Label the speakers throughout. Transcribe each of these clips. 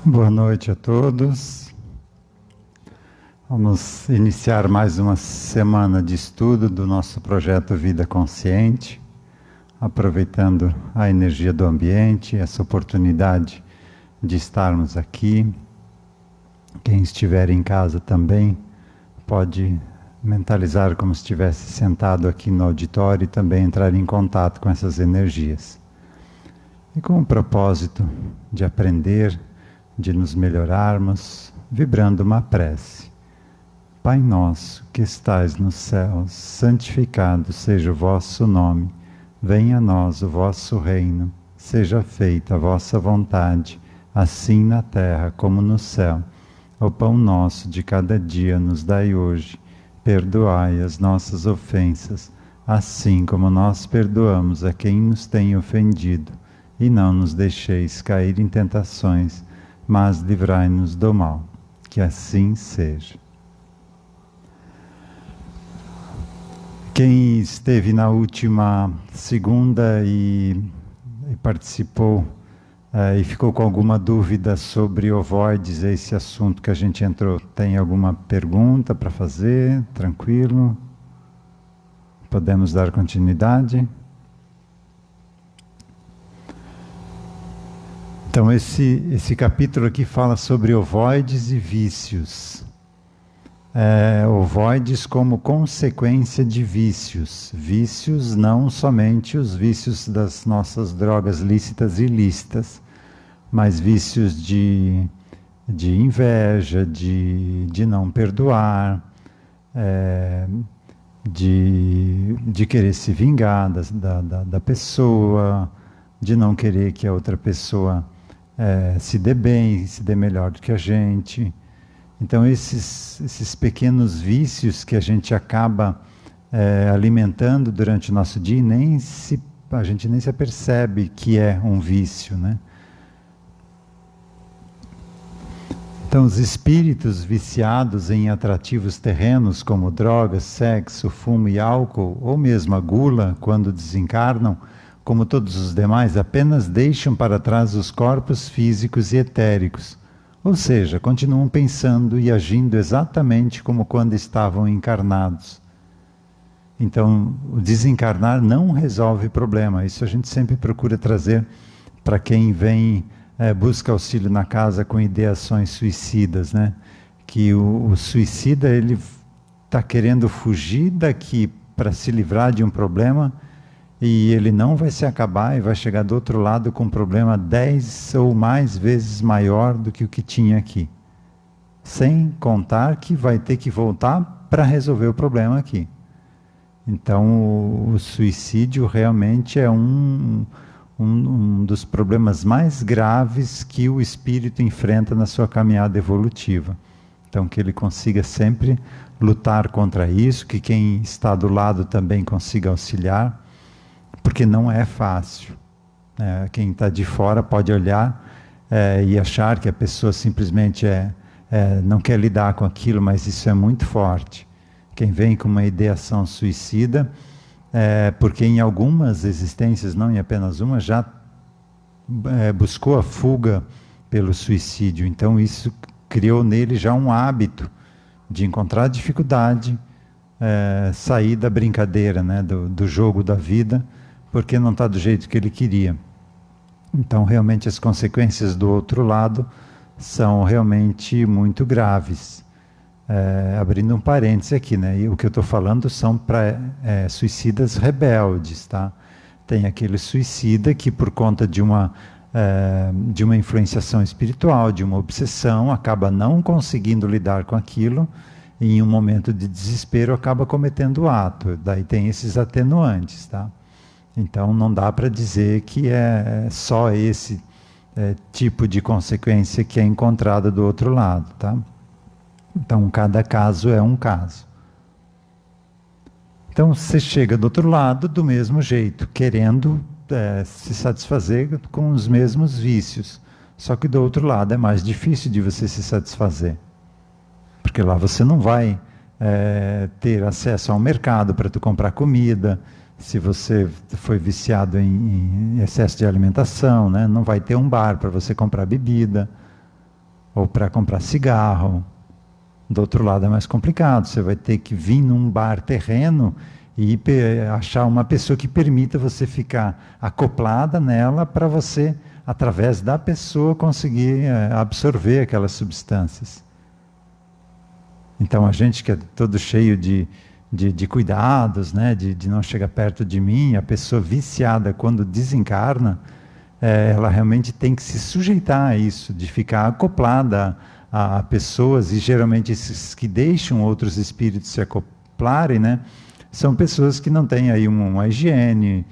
Speaker 1: Boa noite a todos. Vamos iniciar mais uma semana de estudo do nosso projeto Vida Consciente, aproveitando a energia do ambiente, essa oportunidade de estarmos aqui. Quem estiver em casa também pode mentalizar como se estivesse sentado aqui no auditório e também entrar em contato com essas energias. E com o propósito de aprender, de nos melhorarmos, vibrando uma prece. Pai nosso, que estais nos céus, santificado seja o vosso nome. Venha a nós o vosso reino. Seja feita a vossa vontade, assim na terra como no céu. O pão nosso de cada dia nos dai hoje. Perdoai as nossas ofensas, assim como nós perdoamos a quem nos tem ofendido. E não nos deixeis cair em tentações, mas livrai-nos do mal. Que assim seja. Quem esteve na última segunda e participou e ficou com alguma dúvida sobre ovoides, esse assunto que a gente entrou, tem alguma pergunta para fazer? Tranquilo? Podemos dar continuidade? Então esse capítulo aqui fala sobre ovoides e vícios. Ovoides como consequência de vícios. Vícios não somente os vícios das nossas drogas lícitas e ilícitas, mas vícios de inveja, de não perdoar, de querer se vingar da pessoa, de não querer que a outra pessoa se dê bem, se dê melhor do que a gente. Então esses pequenos vícios que a gente acaba alimentando durante o nosso dia, a gente nem se apercebe que é um vício, né? Então os espíritos viciados em atrativos terrenos como drogas, sexo, fumo e álcool, ou mesmo a gula, quando desencarnam, como todos os demais, apenas deixam para trás os corpos físicos e etéricos. Ou seja, continuam pensando e agindo exatamente como quando estavam encarnados. Então, o desencarnar não resolve problema. Isso a gente sempre procura trazer para quem vem, busca auxílio na casa com ideações suicidas, né? Que o suicida, ele está querendo fugir daqui para se livrar de um problema, e ele não vai se acabar e vai chegar do outro lado com um problema 10 ou mais vezes maior do que o que tinha aqui. Sem contar que vai ter que voltar para resolver o problema aqui. Então o suicídio realmente é um dos problemas mais graves que o espírito enfrenta na sua caminhada evolutiva. Então que ele consiga sempre lutar contra isso, que quem está do lado também consiga auxiliar, porque não é fácil. Quem está de fora pode olhar e achar que a pessoa simplesmente não quer lidar com aquilo, mas isso é muito forte. Quem vem com uma ideação suicida, porque em algumas existências, não em apenas uma, já buscou a fuga pelo suicídio. Então isso criou nele já um hábito de encontrar dificuldade, sair da brincadeira, né, do jogo da vida, porque não está do jeito que ele queria. Então, realmente, as consequências do outro lado são realmente muito graves. Abrindo um parêntese aqui, né? E o que eu estou falando são para suicidas rebeldes, tá? Tem aquele suicida que, por conta de uma influenciação espiritual, de uma obsessão, acaba não conseguindo lidar com aquilo, e em um momento de desespero acaba cometendo o ato. Daí tem esses atenuantes, tá? Então não dá para dizer que é só esse tipo de consequência que é encontrada do outro lado, tá? Então cada caso é um caso. Então você chega do outro lado do mesmo jeito, querendo se satisfazer com os mesmos vícios. Só que do outro lado é mais difícil de você se satisfazer. Porque lá você não vai ter acesso ao mercado para tu comprar comida. Se você foi viciado em excesso de alimentação, né? Não vai ter um bar para você comprar bebida. ou para comprar cigarro. Do outro lado é mais complicado, você vai ter que vir num bar terreno e achar uma pessoa que permita você ficar acoplada nela para você, através da pessoa, conseguir absorver aquelas substâncias. Então a gente que é todo cheio de cuidados, né, de não chegar perto de mim, a pessoa viciada quando desencarna, ela realmente tem que se sujeitar a isso, de ficar acoplada a pessoas, e geralmente esses que deixam outros espíritos se acoplarem, né, são pessoas que não têm aí uma higiene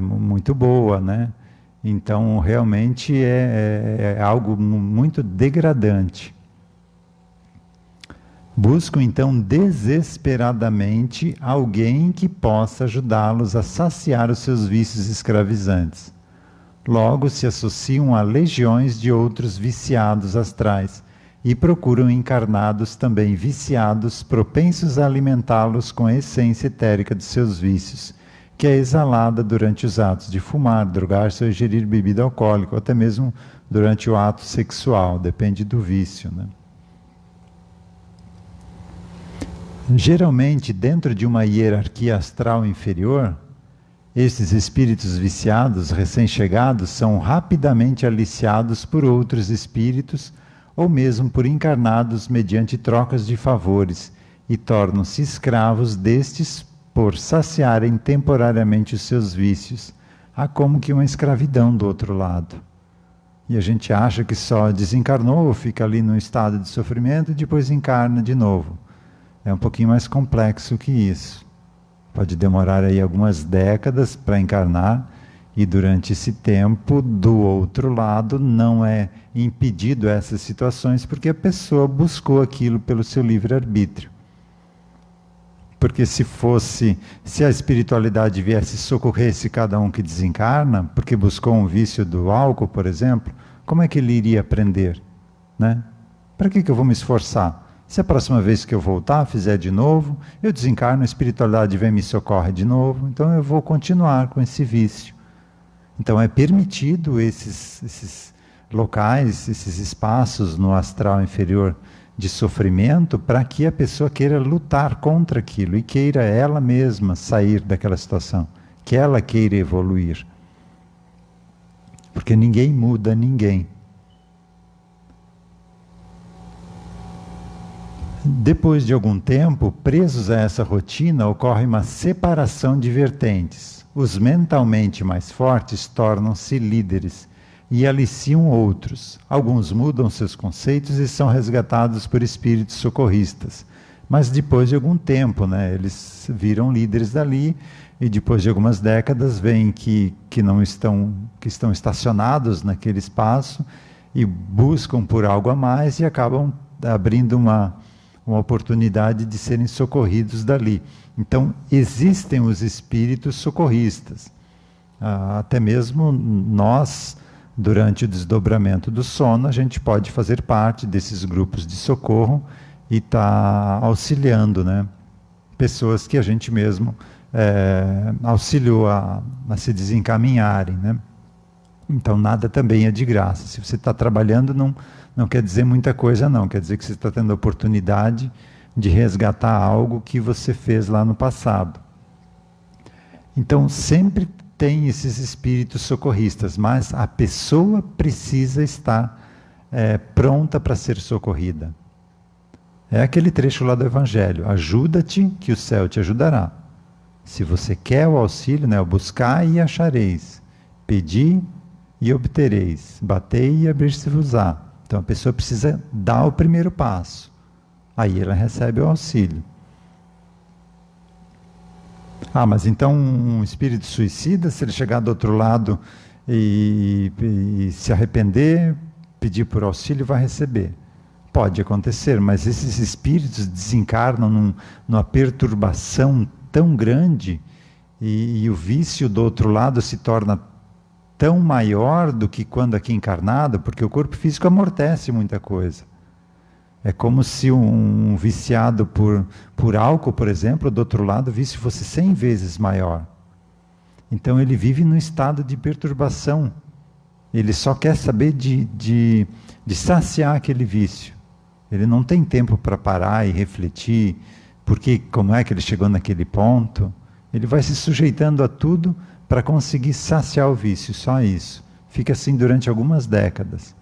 Speaker 1: muito boa, né? Então realmente é algo muito degradante. Buscam então desesperadamente alguém que possa ajudá-los a saciar os seus vícios escravizantes. Logo se associam a legiões de outros viciados astrais e procuram encarnados também viciados, propensos a alimentá-los com a essência etérica de seus vícios, que é exalada durante os atos de fumar, drogar-se ou ingerir bebida alcoólica, ou até mesmo durante o ato sexual, depende do vício, né? Geralmente, dentro de uma hierarquia astral inferior, esses espíritos viciados, recém-chegados, são rapidamente aliciados por outros espíritos, ou mesmo por encarnados mediante trocas de favores, e tornam-se escravos destes por saciarem temporariamente os seus vícios. Há como que uma escravidão do outro lado. E a gente acha que só desencarnou, fica ali num estado de sofrimento e depois encarna de novo. É um pouquinho mais complexo que isso. Pode demorar aí algumas décadas para encarnar, e durante esse tempo, do outro lado, não é impedido essas situações, porque a pessoa buscou aquilo pelo seu livre-arbítrio. Porque se a espiritualidade viesse e socorresse cada um que desencarna, porque buscou um vício do álcool, por exemplo, como é que ele iria aprender? Né? Para que eu vou me esforçar? Se a próxima vez que eu voltar, fizer de novo, eu desencarno, a espiritualidade vem e me socorre de novo, então eu vou continuar com esse vício. Então é permitido esses locais, esses espaços no astral inferior de sofrimento, para que a pessoa queira lutar contra aquilo e queira ela mesma sair daquela situação, que ela queira evoluir. Porque ninguém muda ninguém. Depois de algum tempo, presos a essa rotina, ocorre uma separação de vertentes. Os mentalmente mais fortes tornam-se líderes e aliciam outros. Alguns mudam seus conceitos e são resgatados por espíritos socorristas. Mas depois de algum tempo, né, eles viram líderes dali, e depois de algumas décadas veem que estão estacionados naquele espaço e buscam por algo a mais e acabam abrindo uma oportunidade de serem socorridos dali. Então, existem os espíritos socorristas. Até mesmo nós, durante o desdobramento do sono, a gente pode fazer parte desses grupos de socorro e estar auxiliando, né, pessoas que a gente mesmo auxiliou a se desencaminharem, né? Então, nada também é de graça. Se você está trabalhando, não quer dizer muita coisa, não. Quer dizer que você está tendo a oportunidade de resgatar algo que você fez lá no passado. Então, sempre tem esses espíritos socorristas, mas a pessoa precisa estar pronta para ser socorrida. É aquele trecho lá do Evangelho: ajuda-te que o céu te ajudará. Se você quer o auxílio, né, buscar e achareis, pedi e obtereis, batei e abrir-se-vos-á. Então a pessoa precisa dar o primeiro passo, aí ela recebe o auxílio. Mas então um espírito suicida, se ele chegar do outro lado e se arrepender, pedir por auxílio, vai receber. Pode acontecer, mas esses espíritos desencarnam numa perturbação tão grande, e o vício do outro lado se torna tão maior do que quando aqui encarnado, porque o corpo físico amortece muita coisa. É como se um viciado por álcool, por exemplo, do outro lado, o vício fosse 100 vezes maior. Então ele vive num estado de perturbação. Ele só quer saber de de saciar aquele vício. Ele não tem tempo para parar e refletir porque como é que ele chegou naquele ponto. Ele vai se sujeitando a tudo para conseguir saciar o vício, só isso. Fica assim durante algumas décadas.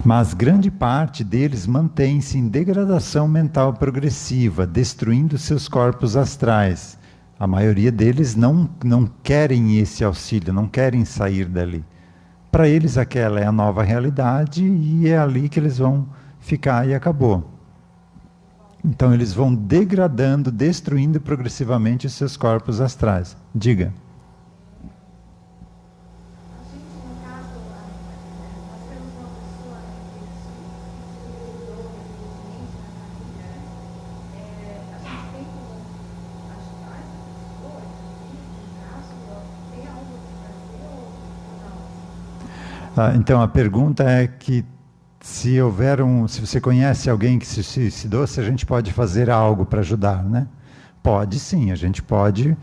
Speaker 1: Mas grande parte deles mantém-se em degradação mental progressiva, destruindo seus corpos astrais. A maioria deles não querem esse auxílio, não querem sair dali. Para eles aquela é a nova realidade e é ali que eles vão ficar e acabou. Então eles vão degradando, destruindo progressivamente os seus corpos astrais. Diga. Então a pergunta é que se você conhece alguém que se suicidou, se a gente pode fazer algo para ajudar, né? Pode sim, a gente pode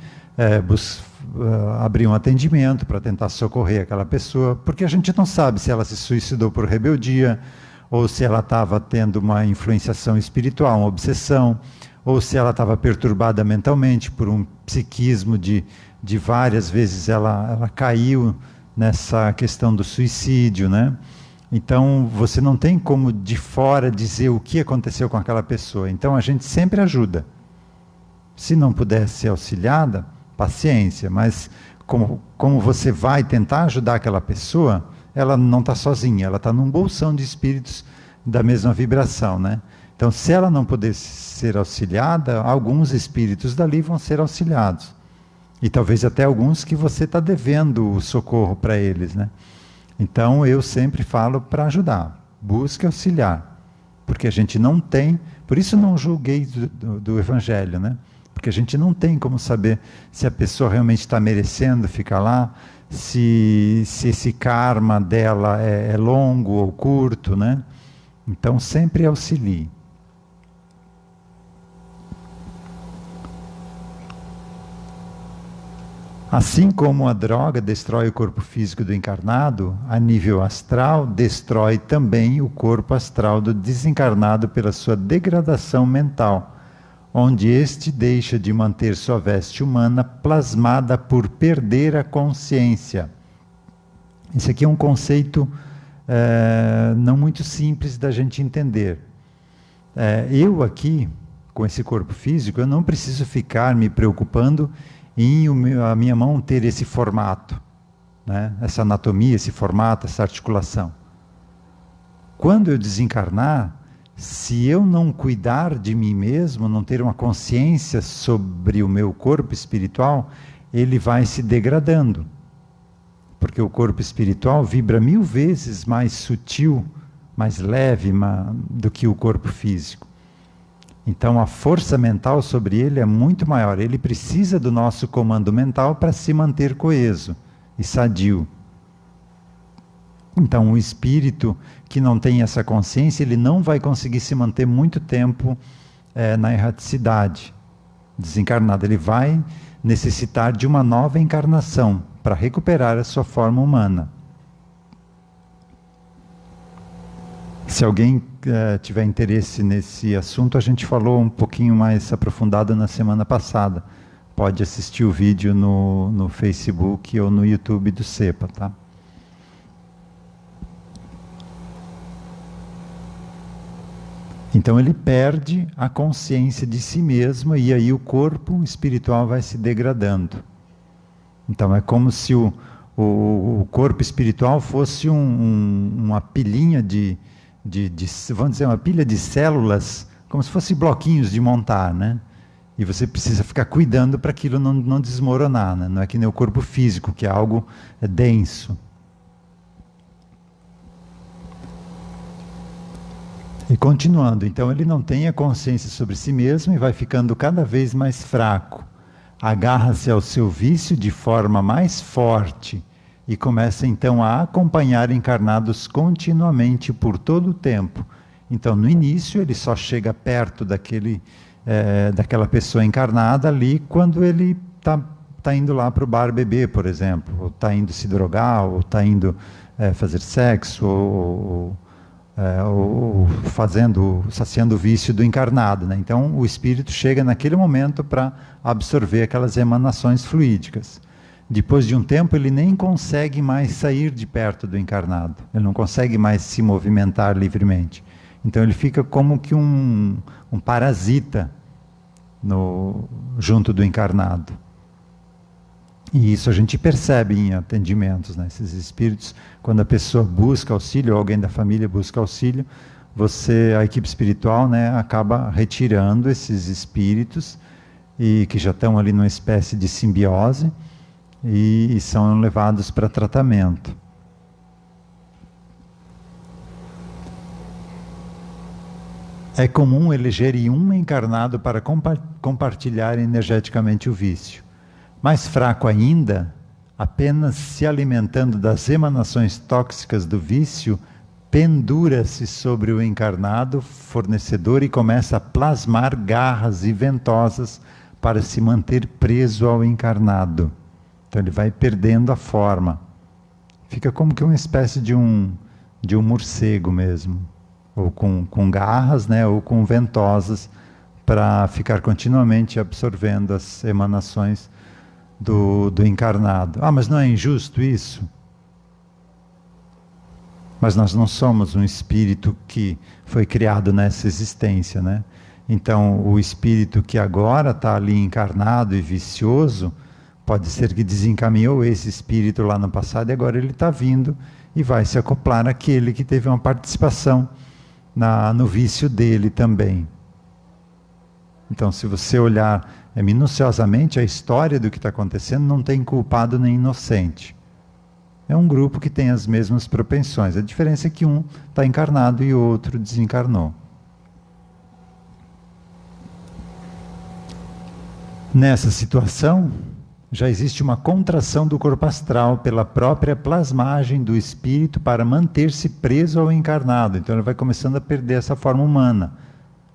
Speaker 1: abrir um atendimento para tentar socorrer aquela pessoa, porque a gente não sabe se ela se suicidou por rebeldia, ou se ela estava tendo uma influenciação espiritual, uma obsessão, ou se ela estava perturbada mentalmente por um psiquismo de várias vezes ela caiu nessa questão do suicídio, né? Então, você não tem como de fora dizer o que aconteceu com aquela pessoa. Então, a gente sempre ajuda. Se não puder ser auxiliada, paciência. Mas, como você vai tentar ajudar aquela pessoa, ela não está sozinha. Ela está num bolsão de espíritos da mesma vibração, né? Então, se ela não puder ser auxiliada, alguns espíritos dali vão ser auxiliados. E talvez até alguns que você está devendo o socorro para eles, né? Então eu sempre falo para ajudar, busque auxiliar, porque a gente não tem, por isso não julguei do Evangelho, né? Porque a gente não tem como saber se a pessoa realmente está merecendo ficar lá, se esse karma dela é longo ou curto, né? Então sempre auxilie. Assim como a droga destrói o corpo físico do encarnado, a nível astral destrói também o corpo astral do desencarnado pela sua degradação mental, onde este deixa de manter sua veste humana plasmada por perder a consciência. Esse aqui é um conceito não muito simples da gente entender. Eu aqui, com esse corpo físico, eu não preciso ficar me preocupando em a minha mão ter esse formato, né? Essa anatomia, esse formato, essa articulação. Quando eu desencarnar, se eu não cuidar de mim mesmo, não ter uma consciência sobre o meu corpo espiritual, ele vai se degradando. Porque o corpo espiritual vibra 1000 vezes mais sutil, mais leve do que o corpo físico. Então a força mental sobre ele é muito maior. Ele precisa do nosso comando mental para se manter coeso e sadio. Então o espírito que não tem essa consciência, ele não vai conseguir se manter muito tempo na erraticidade, desencarnado. Ele vai necessitar de uma nova encarnação para recuperar a sua forma humana. Se alguém tiver interesse nesse assunto, a gente falou um pouquinho mais aprofundado na semana passada. Pode assistir o vídeo no Facebook ou no YouTube do CEPA, tá? Então ele perde a consciência de si mesmo e aí o corpo espiritual vai se degradando. Então é como se o corpo espiritual fosse uma pilhinha vamos dizer, uma pilha de células, como se fossem bloquinhos de montar, né? E você precisa ficar cuidando para aquilo não desmoronar, né? Não é que nem o corpo físico, que é algo denso. E continuando, então ele não tem a consciência sobre si mesmo e vai ficando cada vez mais fraco. Agarra-se ao seu vício de forma mais forte e começa então a acompanhar encarnados continuamente por todo o tempo. Então no início ele só chega perto daquela pessoa encarnada ali quando ele está está indo lá para o bar beber, por exemplo, ou está indo se drogar, ou está indo fazer sexo, ou saciando o vício do encarnado, né? Então o espírito chega naquele momento para absorver aquelas emanações fluídicas. Depois de um tempo ele nem consegue mais sair de perto do encarnado, ele não consegue mais se movimentar livremente. Então ele fica como que um parasita junto do encarnado. E isso a gente percebe em atendimentos, né? Esses espíritos, quando a pessoa busca auxílio, ou alguém da família busca auxílio, a equipe espiritual, né, acaba retirando esses espíritos e que já estão ali numa espécie de simbiose e são levados para tratamento. É comum elegerem um encarnado para compartilhar energeticamente o vício. Mais fraco ainda, apenas se alimentando das emanações tóxicas do vício, pendura-se sobre o encarnado fornecedor e começa a plasmar garras e ventosas para se manter preso ao encarnado. Então ele vai perdendo a forma. Fica como que uma espécie de um morcego mesmo, ou com garras, né, ou com ventosas, para ficar continuamente absorvendo as emanações do encarnado. Ah, mas não é injusto isso? Mas nós não somos um espírito que foi criado nessa existência, né? Então, o espírito que agora está ali encarnado e vicioso, pode ser que desencaminhou esse espírito lá no passado e agora ele está vindo e vai se acoplar àquele que teve uma participação no vício dele também. Então, se você olhar minuciosamente a história do que está acontecendo, não tem culpado nem inocente. É um grupo que tem as mesmas propensões. A diferença é que um está encarnado e o outro desencarnou. Nessa situação, já existe uma contração do corpo astral pela própria plasmagem do espírito para manter-se preso ao encarnado. Então ele vai começando a perder essa forma humana.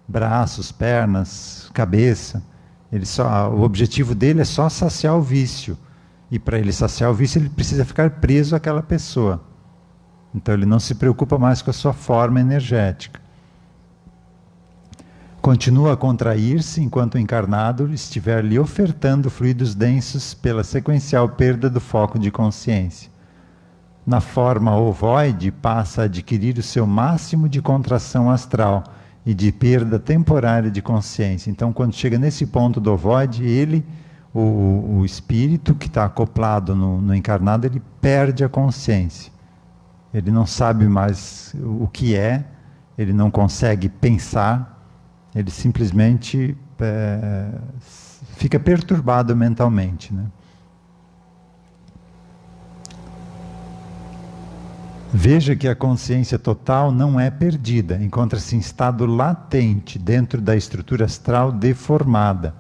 Speaker 1: Braços, pernas, cabeça. O objetivo dele é só saciar o vício. E para ele saciar o vício, ele precisa ficar preso àquela pessoa. Então ele não se preocupa mais com a sua forma energética. Continua a contrair-se enquanto o encarnado estiver lhe ofertando fluidos densos pela sequencial perda do foco de consciência. Na forma ovoide, passa a adquirir o seu máximo de contração astral e de perda temporária de consciência. Então, quando chega nesse ponto do ovoide, o espírito que está acoplado no encarnado, ele perde a consciência. Ele não sabe mais o que é, ele não consegue pensar, ele simplesmente fica perturbado mentalmente, né? Veja que a consciência total não é perdida, encontra-se em estado latente dentro da estrutura astral deformada.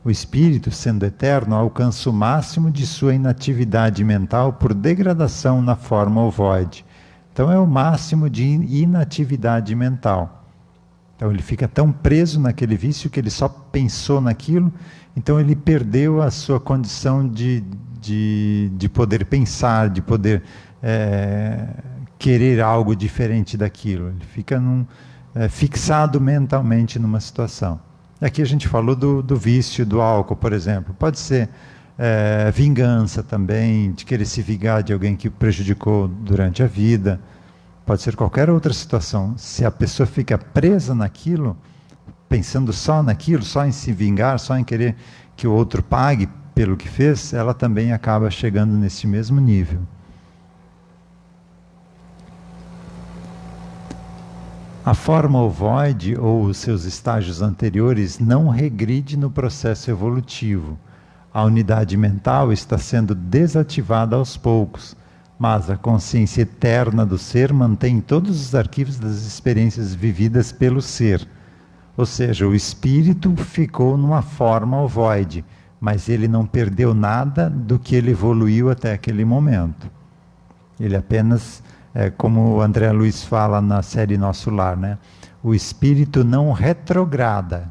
Speaker 1: O espírito, sendo eterno, alcança o máximo de sua inatividade mental por degradação na forma ovoide. Então é o máximo de inatividade mental. Então ele fica tão preso naquele vício que ele só pensou naquilo, então ele perdeu a sua condição de poder pensar, de poder querer algo diferente daquilo. Ele fica fixado mentalmente numa situação. Aqui a gente falou do vício do álcool, por exemplo. Pode ser vingança também, de querer se vingar de alguém que o prejudicou durante a vida. Pode ser qualquer outra situação. Se a pessoa fica presa naquilo, pensando só naquilo, só em se vingar, só em querer que o outro pague pelo que fez, ela também acaba chegando nesse mesmo nível. A forma ovoide ou os seus estágios anteriores não regride no processo evolutivo. A unidade mental está sendo desativada aos poucos, mas a consciência eterna do ser mantém todos os arquivos das experiências vividas pelo ser. Ou seja, o espírito ficou numa forma ovoide, mas ele não perdeu nada do que ele evoluiu até aquele momento. Ele apenas... como o André Luiz fala na série Nosso Lar, né? O espírito não retrograda,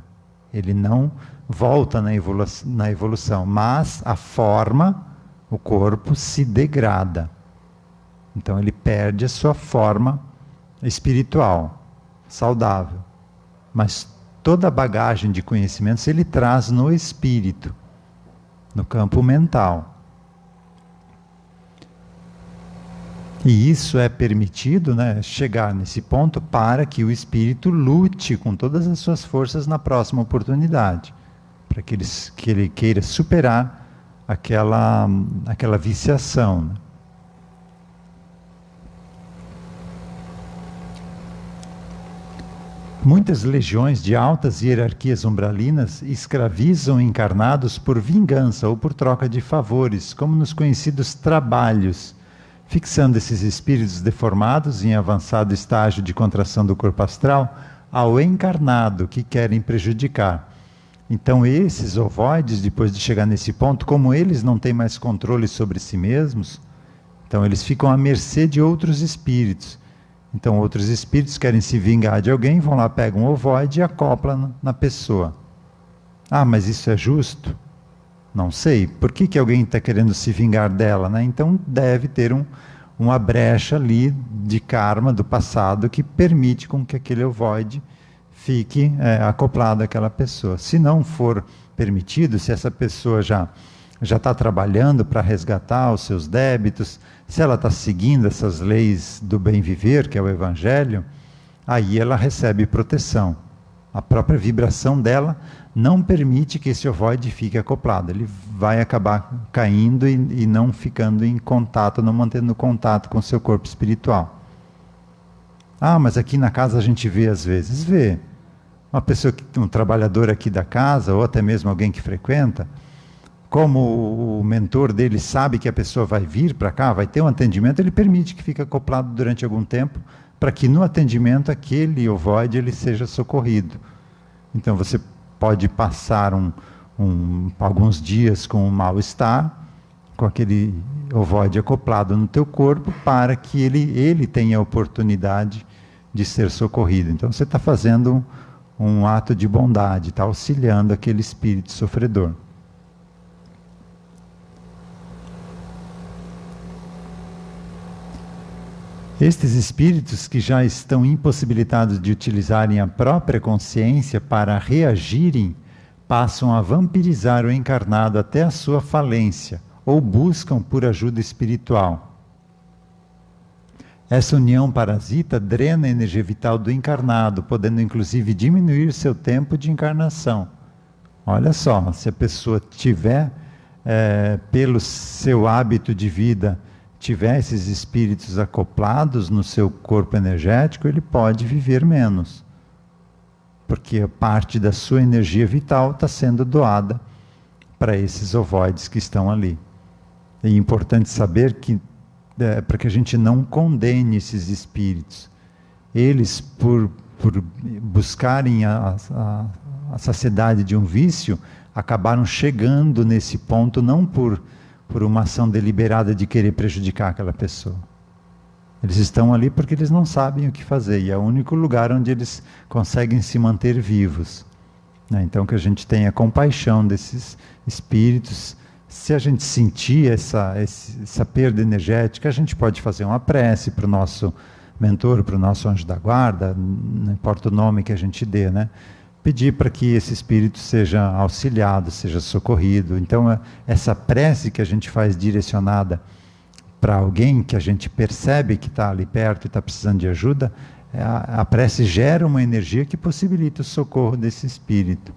Speaker 1: ele não volta na evolução, mas a forma, o corpo, se degrada. Então ele perde a sua forma espiritual, saudável. Mas toda a bagagem de conhecimentos ele traz no espírito, no campo mental. E isso é permitido, né, chegar nesse ponto para que o espírito lute com todas as suas forças na próxima oportunidade, para que ele queira superar aquela viciação, né? Muitas legiões de altas hierarquias umbralinas escravizam encarnados por vingança ou por troca de favores, como nos conhecidos trabalhos, fixando esses espíritos deformados em avançado estágio de contração do corpo astral ao encarnado que querem prejudicar. Então esses ovoides, depois de chegar nesse ponto, como eles não têm mais controle sobre si mesmos, então eles ficam à mercê de outros espíritos. Então outros espíritos querem se vingar de alguém, vão lá, pegam um ovoide e acoplam na pessoa. Ah, mas isso é justo? Não sei. Por que alguém está querendo se vingar dela, né? Então deve ter uma brecha ali de karma do passado que permite com que aquele ovoide fique acoplado àquela pessoa. Se não for permitido, se essa pessoa já está trabalhando para resgatar os seus débitos, se ela está seguindo essas leis do bem viver, que é o Evangelho, aí ela recebe proteção. A própria vibração dela não permite que esse ovoide fique acoplado. Ele vai acabar caindo e não ficando em contato, não mantendo contato com o seu corpo espiritual. Ah, mas aqui na casa a gente vê às vezes. Vê. Uma pessoa, um trabalhador aqui da casa, ou até mesmo alguém que frequenta, como o mentor dele sabe que a pessoa vai vir para cá, vai ter um atendimento, ele permite que fique acoplado durante algum tempo, para que no atendimento aquele ovoide ele seja socorrido. Então você pode passar alguns dias com um mal-estar, com aquele ovoide acoplado no teu corpo, para que ele tenha a oportunidade de ser socorrido. Então você está fazendo um ato de bondade, está auxiliando aquele espírito sofredor. Estes espíritos que já estão impossibilitados de utilizarem a própria consciência para reagirem, passam a vampirizar o encarnado até a sua falência, ou buscam por ajuda espiritual. Essa união parasita drena a energia vital do encarnado, podendo inclusive diminuir seu tempo de encarnação. Olha só, se a pessoa tiver, pelo seu hábito de vida, tiver esses espíritos acoplados no seu corpo energético, ele pode viver menos. Porque parte da sua energia vital está sendo doada para esses ovoides que estão ali. É importante saber que, para que a gente não condene esses espíritos. Eles, por buscarem a saciedade de um vício, acabaram chegando nesse ponto não por uma ação deliberada de querer prejudicar aquela pessoa. Eles estão ali porque eles não sabem o que fazer, e é o único lugar onde eles conseguem se manter vivos. Então que a gente tenha compaixão desses espíritos. Se a gente sentir essa perda energética, a gente pode fazer uma prece para o nosso mentor, para o nosso anjo da guarda, não importa o nome que a gente dê, né? Pedir para que esse espírito seja auxiliado, seja socorrido. Então, essa prece que a gente faz direcionada para alguém que a gente percebe que está ali perto e está precisando de ajuda, a prece gera uma energia que possibilita o socorro desse espírito.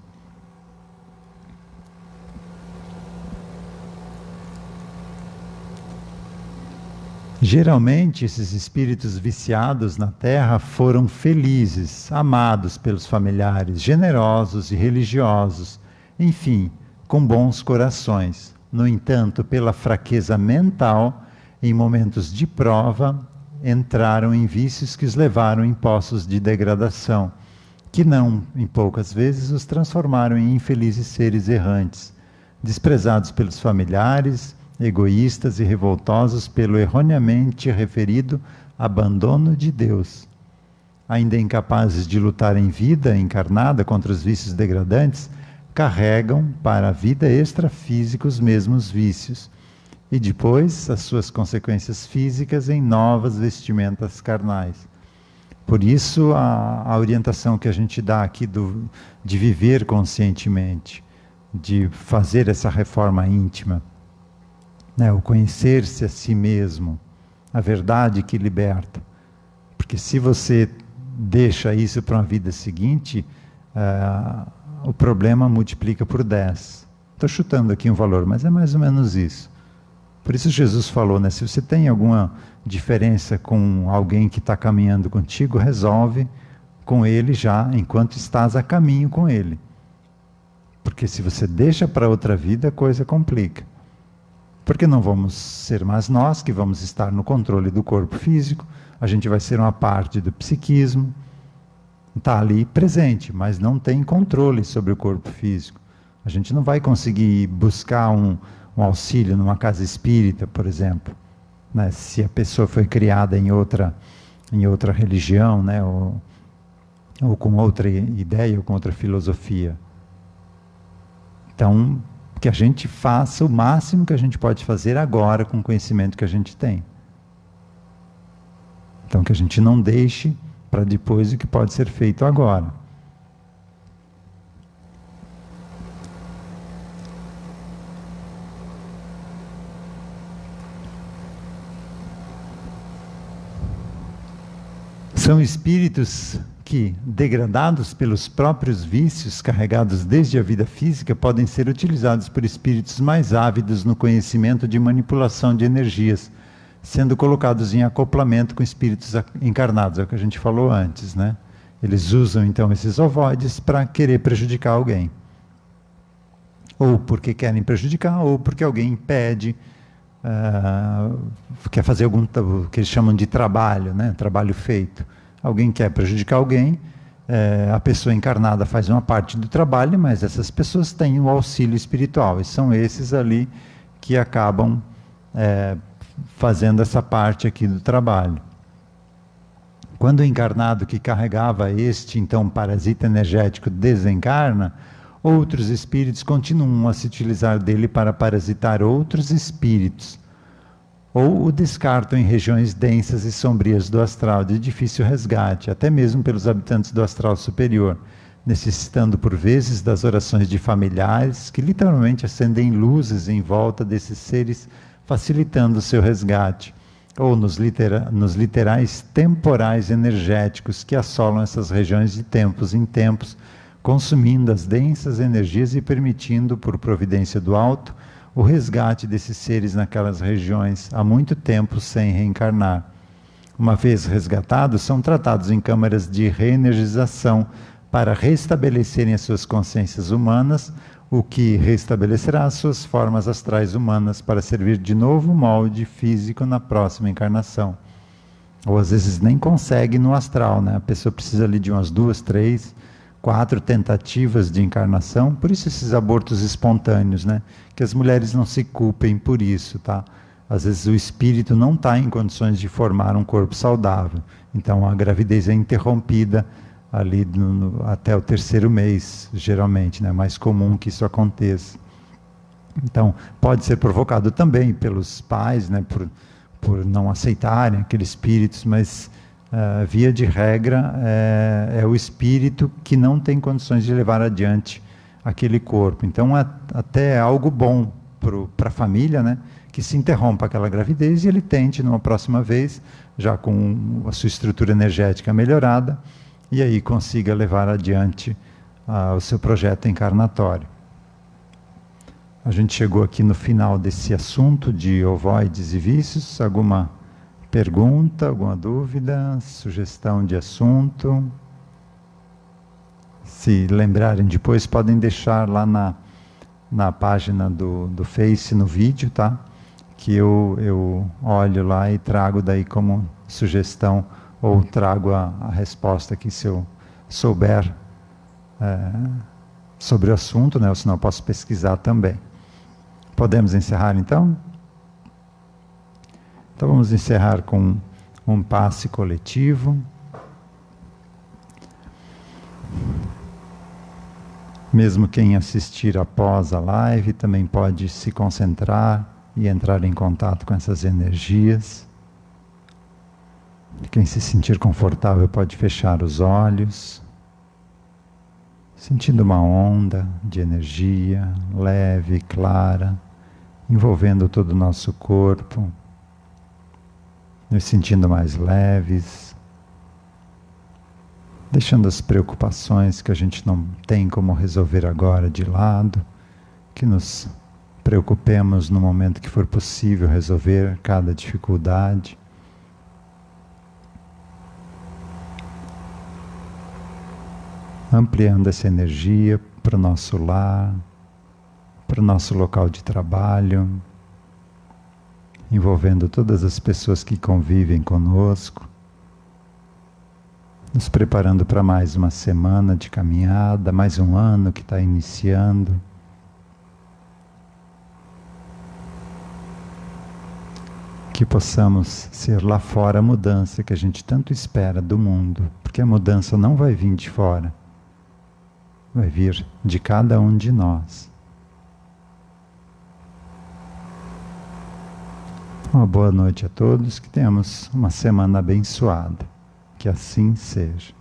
Speaker 1: Geralmente, esses espíritos viciados na Terra foram felizes, amados pelos familiares, generosos e religiosos, enfim, com bons corações. No entanto, pela fraqueza mental, em momentos de prova, entraram em vícios que os levaram em poços de degradação, que não, em poucas vezes, os transformaram em infelizes seres errantes, desprezados pelos familiares, egoístas e revoltosos pelo erroneamente referido abandono de Deus. Ainda incapazes de lutar em vida encarnada contra os vícios degradantes, carregam para a vida extrafísica os mesmos vícios, e depois as suas consequências físicas em novas vestimentas carnais. Por isso a orientação que a gente dá aqui de viver conscientemente, de fazer essa reforma íntima, né? O conhecer-se a si mesmo, a verdade que liberta. Porque se você deixa isso para uma vida seguinte, o problema multiplica por 10. Estou chutando aqui um valor, mas é mais ou menos isso. Por isso Jesus falou, né? Se você tem alguma diferença com alguém que está caminhando contigo, resolve com ele já, enquanto estás a caminho com ele. Porque se você deixa para outra vida, a coisa complica. Porque não vamos ser mais nós que vamos estar no controle do corpo físico, a gente vai ser uma parte do psiquismo, está ali presente, mas não tem controle sobre o corpo físico. A gente não vai conseguir buscar um auxílio numa casa espírita, por exemplo, né? Se a pessoa foi criada em outra religião, né? ou com outra ideia, ou com outra filosofia. Então, que a gente faça o máximo que a gente pode fazer agora com o conhecimento que a gente tem. Então, que a gente não deixe para depois o que pode ser feito agora. São espíritos que, degradados pelos próprios vícios, carregados desde a vida física, podem ser utilizados por espíritos mais ávidos no conhecimento de manipulação de energias, sendo colocados em acoplamento com espíritos encarnados, é o que a gente falou antes, né? Eles usam então esses ovoides para querer prejudicar alguém. Ou porque querem prejudicar, ou porque alguém impede, quer fazer algum, o que eles chamam de trabalho, né? Trabalho feito. Alguém quer prejudicar alguém, a pessoa encarnada faz uma parte do trabalho, mas essas pessoas têm o auxílio espiritual, e são esses ali que acabam fazendo essa parte aqui do trabalho. Quando o encarnado que carregava este, então, parasita energético desencarna, outros espíritos continuam a se utilizar dele para parasitar outros espíritos, ou o descartam em regiões densas e sombrias do astral, de difícil resgate, até mesmo pelos habitantes do astral superior, necessitando por vezes das orações de familiares que literalmente acendem luzes em volta desses seres, facilitando o seu resgate, ou nos literais temporais energéticos que assolam essas regiões de tempos em tempos, consumindo as densas energias e permitindo, por providência do alto, o resgate desses seres naquelas regiões há muito tempo sem reencarnar. Uma vez resgatados, são tratados em câmaras de reenergização para restabelecerem as suas consciências humanas, o que restabelecerá as suas formas astrais humanas para servir de novo molde físico na próxima encarnação. Ou às vezes nem consegue no astral, né? A pessoa precisa ali de umas 2, 3, 4 tentativas de encarnação, por isso esses abortos espontâneos, né? Que as mulheres não se culpem por isso, tá? Às vezes o espírito não está em condições de formar um corpo saudável, então a gravidez é interrompida ali até o 3º mês, geralmente, né? É mais comum que isso aconteça. Então, pode ser provocado também pelos pais, né? Por não aceitarem aqueles espíritos, mas via de regra, é o espírito que não tem condições de levar adiante aquele corpo. Então, até é algo bom para a família, né? Que se interrompa aquela gravidez e ele tente, numa próxima vez, já com a sua estrutura energética melhorada, e aí consiga levar adiante o seu projeto encarnatório. A gente chegou aqui no final desse assunto de ovoides e vícios. Alguma pergunta, alguma dúvida, sugestão de assunto? Se lembrarem depois, podem deixar lá na página do Face, no vídeo, tá? Que eu olho lá e trago daí como sugestão, ou trago a resposta aqui se eu souber sobre o assunto, né? Ou senão eu posso pesquisar também. Podemos encerrar então? Então vamos encerrar com um passe coletivo. Mesmo quem assistir após a live também pode se concentrar e entrar em contato com essas energias. Quem se sentir confortável pode fechar os olhos, sentindo uma onda de energia leve, clara, envolvendo todo o nosso corpo, nos sentindo mais leves, deixando as preocupações que a gente não tem como resolver agora de lado, que nos preocupemos no momento que for possível resolver cada dificuldade. Ampliando essa energia para o nosso lar, para o nosso local de trabalho, envolvendo todas as pessoas que convivem conosco, nos preparando para mais uma semana de caminhada, mais um ano que está iniciando. Que possamos ser lá fora a mudança que a gente tanto espera do mundo, porque a mudança não vai vir de fora, vai vir de cada um de nós. Uma boa noite a todos, que tenhamos uma semana abençoada. Que assim seja.